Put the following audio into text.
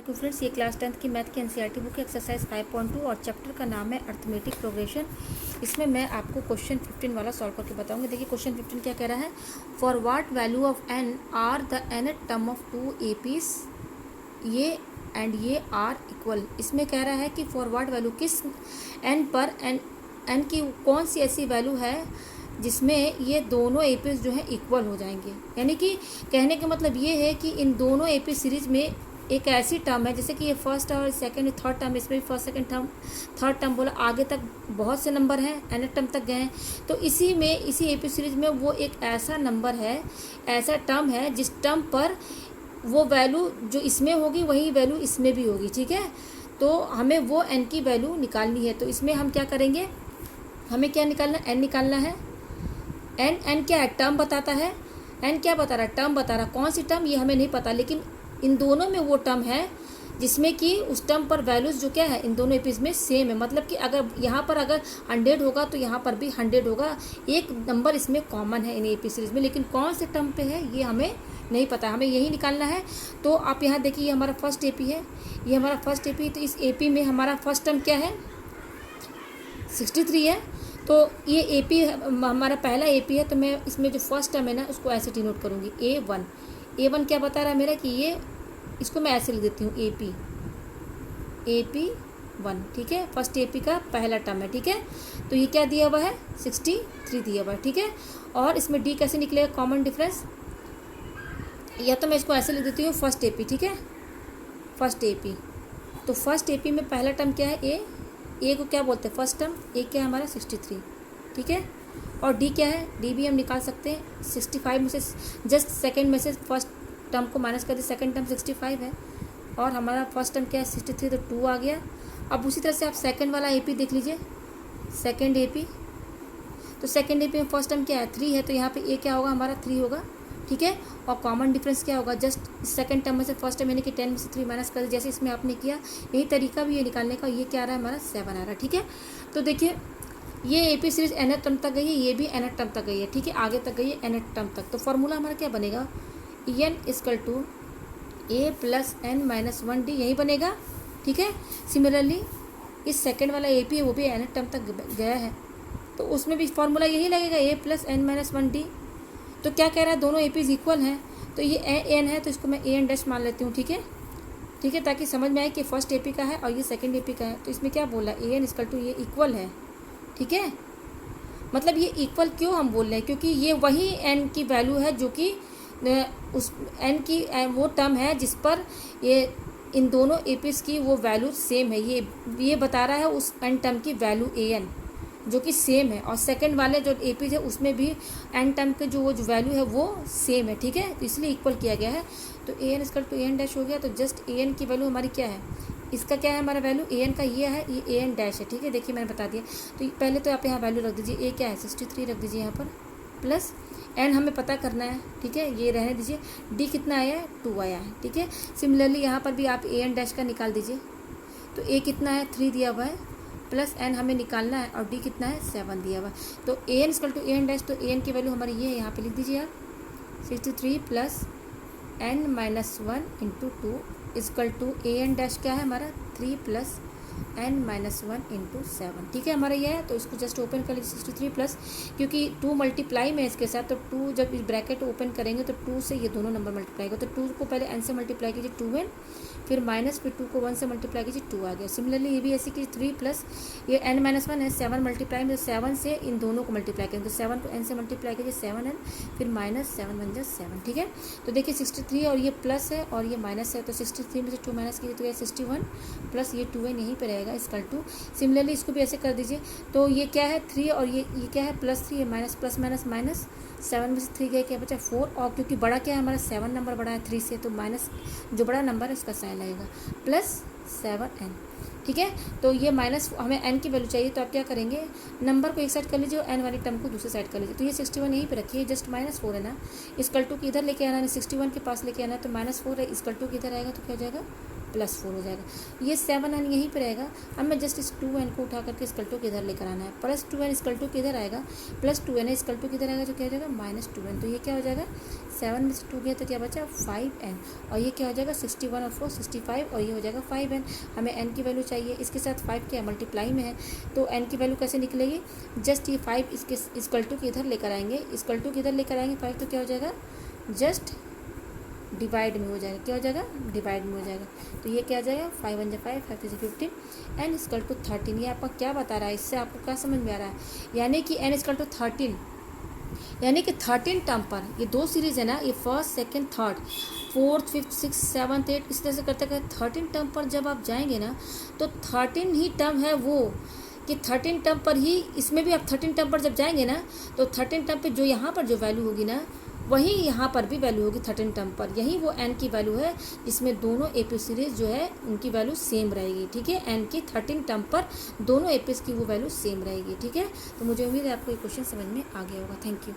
To friends, ये class 10th की math की एनसीईआरटी बुक है, एक्सरसाइज 5.2 और चैप्टर का नाम है अर्थमेटिक प्रोग्रेशन। इसमें मैं आपको क्वेश्चन 15 वाला सॉल्व करके बताऊंगी। देखिए क्वेश्चन 15 क्या कह रहा है, for what value of n are the nth term of two APs ये एंड ये आर इक्वल। इसमें कह रहा है कि फॉर व्हाट वैल्यू, किस एन पर एन की कौन सी ऐसी वैल्यू है जिसमें ये दोनों एपीज जो है इक्वल हो जाएंगे। यानी कि कहने का मतलब ये है कि इन दोनों एपी सीरीज में एक ऐसी टर्म है, जैसे कि ये फर्स्ट और सेकंड थर्ड टर्म, इसमें भी first second term third term बोला, आगे तक बहुत से नंबर हैं, एन टर्म तक गए हैं। तो इसी एपी सीरीज में वो एक ऐसा नंबर है, ऐसा टर्म है जिस टर्म पर वो वैल्यू जो इसमें होगी वही वैल्यू इसमें भी होगी। ठीक है, तो हमें वो एन की वैल्यू निकालनी है। तो इसमें हम क्या करेंगे, हमें क्या निकालना, एन निकालना है। एन क्या है, टर्म बताता है। एन क्या बता रहा है, टर्म बता रहा है। कौन सी टर्म ये हमें नहीं पता, लेकिन इन दोनों में वो टर्म है जिसमें कि उस टर्म पर वैल्यूज़ जो क्या है इन दोनों एपीज में सेम है। मतलब कि अगर यहाँ पर अगर 100 होगा तो यहाँ पर भी 100 होगा। एक नंबर इसमें कॉमन है इन एपी सीरीज में, लेकिन कौन से टर्म पे है ये हमें नहीं पता, हमें यही निकालना है। तो आप यहाँ देखिए, ये हमारा फर्स्ट एपी है, ये हमारा फर्स्ट एपी। तो इस एपी में हमारा फर्स्ट टर्म क्या है, 63 है। तो ये एपी हमारा पहला एपी है, तो मैं इसमें जो फर्स्ट टर्म है ना उसको ऐसे डिनोट करूँगी A1। A1 क्या बता रहा है मेरा कि ये, इसको मैं ऐसे लिख देती हूँ AP1। ठीक है, फर्स्ट एपी का पहला टर्म है। ठीक है, तो ये क्या दिया हुआ है, 63 दिया हुआ है। ठीक है, और इसमें D कैसे निकलेगा, कॉमन डिफरेंस, या तो मैं इसको ऐसे लिख देती हूँ फर्स्ट एपी। ठीक है, फर्स्ट एपी। तो फर्स्ट एपी में पहला टर्म क्या है, ए को क्या बोलते हैं, फर्स्ट टर्म। ए क्या है हमारा 63। ठीक है, और डी क्या है, डी भी हम निकाल सकते हैं 65 में से, जस्ट सेकंड में से फर्स्ट टर्म को माइनस कर दिया, सेकंड टर्म 65 है और हमारा फर्स्ट टर्म क्या है 63, तो 2 आ गया। अब उसी तरह से आप सेकंड वाला एपी देख लीजिए, सेकंड एपी। तो सेकंड एपी में फर्स्ट टर्म क्या है 3 है, तो यहाँ पे ए क्या होगा हमारा 3 होगा। ठीक है, और कॉमन डिफरेंस क्या होगा, जस्ट सेकंड टर्म में से फर्स्ट टर्म यानी कि 10 में से 3 माइनस कर, जैसे इसमें आपने किया यही तरीका भी ये निकालने का। ये क्या आ रहा है हमारा 7 आ रहा है। ठीक है, तो देखिए ये एपी सीरीज nth टर्म तक गई है, ये भी nth टर्म तक गई है। ठीक है, आगे तक गई है nth टर्म तक। तो फॉर्मूला हमारा क्या बनेगा, En equal to A plus n minus 1D, यही बनेगा। ठीक है, सिमिलरली इस सेकेंड वाला एपी है वो भी nth टर्म तक गया है, तो उसमें भी फॉर्मूला यही लगेगा A plus n minus 1D। तो क्या कह रहा है, दोनों एपीज इक्वल हैं, तो ये एन है तो इसको मैं AN डैश मान लेती हूँ। ठीक है, ठीक है, ताकि समझ में आए कि फर्स्ट एपी का है और ये सेकंड एपी का है। तो इसमें क्या बोला, AN इक्वल टू ये इक्वल है। ठीक है, मतलब ये इक्वल क्यों हम बोल रहे हैं, क्योंकि ये वही n की वैल्यू है जो कि उस n की वो टर्म है जिस पर ये इन दोनों एपीज की वो वैल्यू सेम है। ये बता रहा है उस n टर्म की वैल्यू AN जो कि सेम है, और सेकंड वाले जो एपीज है उसमें भी n टर्म के जो वैल्यू है वो सेम है। ठीक है, तो इसलिए इक्वल किया गया है। तो AN equal to AN dash हो गया। तो जस्ट AN की वैल्यू हमारी क्या है, इसका क्या है हमारा वैल्यू, AN का ये है, ये AN डैश है। ठीक है, देखिए मैंने बता दिया। तो पहले तो आप यहाँ वैल्यू रख दीजिए, A क्या है 63 रख दीजिए यहाँ पर, प्लस n हमें पता करना है। ठीक है, ये रहने दीजिए। D कितना आया है, 2 आया है। ठीक है, सिमिलरली यहाँ पर भी आप AN डैश का निकाल दीजिए। तो A कितना है 3 दिया हुआ है, प्लस n हमें निकालना है, और D कितना है 7 दिया हुआ है। तो AN equal to AN dash, तो AN की वैल्यू हमारी ये है, यहाँ पे लिख दीजिए आप 63 plus n minus 1 into 2 equal to AN dash क्या है हमारा 3 प्लस n माइनस 1 इंटू 7। ठीक है, हमारा ये है। तो इसको जस्ट ओपन कर लीजिए 63 प्लस, क्योंकि 2 मल्टीप्लाई में इसके साथ, तो 2 जब इस ब्रैकेट ओपन करेंगे तो 2 से ये दोनों नंबर मल्टीप्लाई होगा। तो 2 को पहले n से मल्टीप्लाई कीजिए 2n, फिर माइनस, फिर 2 को 1 से मल्टीप्लाई कीजिए 2 आ गया। सिमिलरली ये भी ऐसे कि 3 प्लस ये n माइनस 1 है, 7 मल्टीप्लाई में 7 से इन दोनों को मल्टीप्लाई करेंगे, तो 7 को n से मल्टीप्लाई कीजिए 7n, फिर माइनस 7 बन जाए 7। ठीक है, तो देखिए 63 और ये प्लस है और ये माइनस है, तो 63 में से 2 माइनस कीजिए तो ये 61 प्लस ये 2n यहीं पर रहेगा इक्वल टू। सिमिलरली इसको भी ऐसे कर दीजिए। तो ये क्या है 3 और ये क्या है +3 है, माइनस प्लस माइनस माइनस, 7 में से 3 गए क्या बचा 4, और क्योंकि बड़ा क्या है हमारा 7 नंबर बड़ा है 3 से, तो माइनस जो बड़ा नंबर है उसका साइन लगेगा, प्लस 7n। ठीक है, तो ये माइनस हमें n की वैल्यू चाहिए, तो आप क्या करेंगे, नंबर को एक साइड कर लीजिए और n वाली टर्म को दूसरी साइड कर लीजिए। तो ये 61 यहीं पे रखिए, जस्ट -4 है ना, इक्वल टू की इधर लेके आना है, 61 के पास लेके आना है, तो -4 है, इक्वल टू की इधर आएगा तो क्या हो जाएगा +4 हो जाएगा। ये 7n यहीं पर रहेगा। अब मैं जस्ट इस 2n को उठा करके इक्वल टू किधर लेकर आना है, +2n इक्वल टू किधर आएगा, +2n इक्वल टू किधर आएगा, जो क्या हो जाएगा -2n। तो ये क्या हो जाएगा, 7 में से 2 गया तो क्या बचा 5n, और ये क्या हो जाएगा 61 और 4 65, और ये हो जाएगा 5n। हमें n की वैल्यू चाहिए, इसके साथ 5 के मल्टीप्लाई में है, तो n की वैल्यू कैसे निकलेगी, जस्ट ये 5 इसके इक्वल टू किधर लेकर आएंगे, इक्वल टू किधर लेकर आएंगे 5, तो क्या हो जाएगा जस्ट डिवाइड में हो जाएगा, क्या हो जाएगा डिवाइड में हो जाएगा। तो ये क्या आ जाएगा 5 1 5 5 3 15 n इक्वल टू 13। ये आपका क्या बता रहा है, इससे आपको क्या समझ में आ रहा है, यानी कि n इक्वल टू 13, यानी कि 13 टर्म पर, ये 2 सीरीज़ है ना, ये first second third fourth fifth six seventh eight, इस तरह से करते करते 13 टर्म पर जब आप जाएंगे ना, तो 13 ही टर्म है वो, कि 13 टर्म पर ही, इसमें भी आप 13 टर्म पर जब जाएंगे ना, तो 13 टर्म पे जो यहाँ पर जो वैल्यू होगी ना, वही यहाँ पर भी वैल्यू होगी 13 टर्म पर। यही वो n की वैल्यू है जिसमें दोनों एपी सीरीज जो है उनकी वैल्यू सेम रहेगी, ठीक है। n की 13 टर्म पर दोनों एपीज की वो वैल्यू सेम रहेगी, ठीक है। तो मुझे उम्मीद है आपको ये क्वेश्चन समझ में आ गया होगा। Thank you.